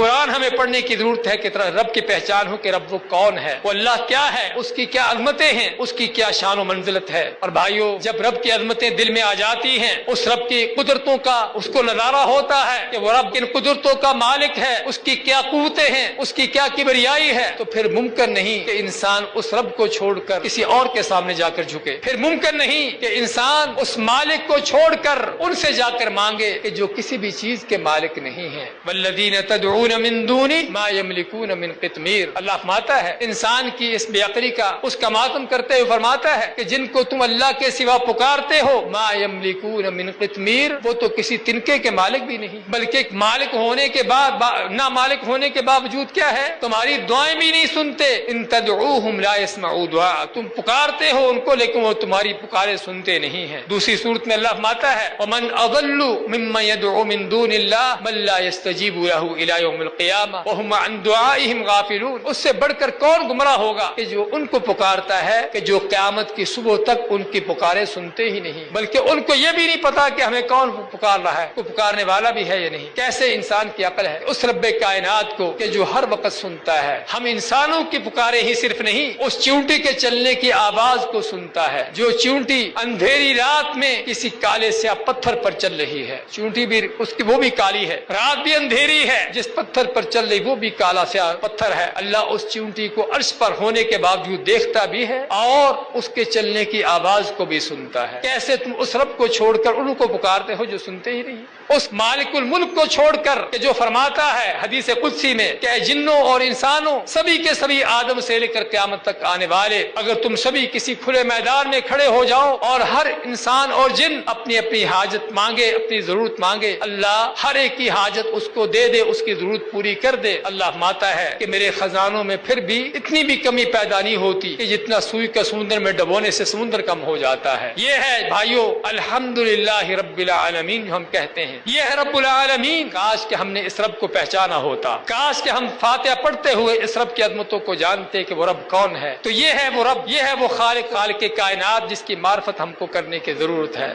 قرآن ہمیں پڑھنے کی ضرورت ہے کہ رب کی پہچان ہو کہ رب وہ کون ہے، وہ اللہ کیا ہے، اس کی کیا عظمتیں ہیں، اس کی کیا شان و منزلت ہے۔ اور بھائیو، جب رب کی عظمتیں دل میں آ جاتی ہیں، اس رب کی قدرتوں کا اس کو نظارہ ہوتا ہے کہ وہ رب کن قدرتوں کا مالک ہے، اس کی کیا قوتیں ہیں، اس کی کیا کبریائی ہے، تو پھر ممکن نہیں کہ انسان اس رب کو چھوڑ کر کسی اور کے سامنے جا کر جھکے، پھر ممکن نہیں کہ انسان اس مالک کو چھوڑ کر ان سے جا کر مانگے کہ جو کسی بھی چیز کے مالک نہیں ہیں۔ والذین تدعون من دونی ما یملکون من قطمیر، اللہ فرماتا ہے انسان کی اس بے عقلی کا، اس کا ماتم کرتے ہوئے فرماتا ہے کہ جن کو تم اللہ کے سوا پکارتے ہو، ما یملکون من قطمیر، وہ تو کسی تنکے کے مالک بھی نہیں، بلکہ مالک ہونے کے بعد نہ مالک ہونے کے باوجود کیا ہے، تمہاری دعائیں بھی نہیں سنتے۔ ان تدعوہم لا يسمعوا دعاء، تم پکارتے ہو ان کو لیکن وہ تمہاری پکارے سنتے نہیں ہیں۔ دوسری صورت میں اللہ فرماتا ہے ومن اضل ممن يدعو من دون اللہ من لا يستجیب له الى يوم القیامہ وهم عن دعائهم غافلون، اس سے بڑھ کر کون گمراہ ہوگا کہ جو ان کو پکارتا ہے کہ جو قیامت کی صبح تک ان کی پکارے سنتے ہی نہیں، بلکہ ان کو یہ بھی نہیں پتا کہ ہمیں کون پکار رہا ہے، کوئی پکارنے والا بھی ہے یا نہیں۔ کیسے انسان کی عقل ہے اس رب کائنات کو کہ جو ہر وقت سنتا ہے۔ ہم انسانوں کی پکارے ہی صرف نہیں، اس چیونٹی کے چلنے کی آواز کو سنتا ہے، جو چیونٹی اندھیری رات میں کسی کالے سیاہ پتھر پر چل رہی ہے، چیونٹی بھی اس کی وہ بھی کالی ہے، رات بھی اندھیری ہے، جس پتھر پر چل رہی وہ بھی کالا سیاہ پتھر ہے، اللہ اس چیونٹی کو عرش پر ہونے کے باوجود دیکھتا بھی ہے اور اس کے چلنے کی آواز کو بھی سنتا ہے۔ کیسے تم اس رب کو چھوڑ کر ان کو پکارتے ہو جو سنتے ہی نہیں، اس مالک الملک کو چھوڑ کر کہ جو فرماتا ہے حدیث قدسی میں کہ اے جنوں اور انسانوں سبھی کے سبھی آدم سے لے کر قیامت تک آنے والے، اگر تم سبھی کسی کھلے میدان میں کھڑے ہو جاؤ اور ہر انسان اور جن اپنی اپنی حاجت مانگے، اپنی ضرورت مانگے، اللہ ہر ایک کی حاجت اس کو دے دے، اس کی ضرورت پوری کر دے۔ اللہ فرماتا ہے کہ میرے خزانوں میں پھر بھی اتنی بھی کمی پیدا نہیں ہوتی کہ جتنا سوئی کا سمندر میں ڈبونے سے سمندر کم ہو جاتا ہے۔ یہ ہے بھائیو الحمدللہ رب العالمین جو ہم کہتے ہیں، یہ ہے رب العالمین۔ کاش کہ ہم نے اس رب کو پہچانا ہوتا، کاش کہ ہم فاتحہ پڑھتے ہوئے اس رب کی عظمتوں کو جانتے کہ وہ رب کون ہے۔ تو یہ ہے وہ رب، یہ ہے وہ خالق کائنات جس کی معرفت ہم کو کرنے کی ضرورت ہے۔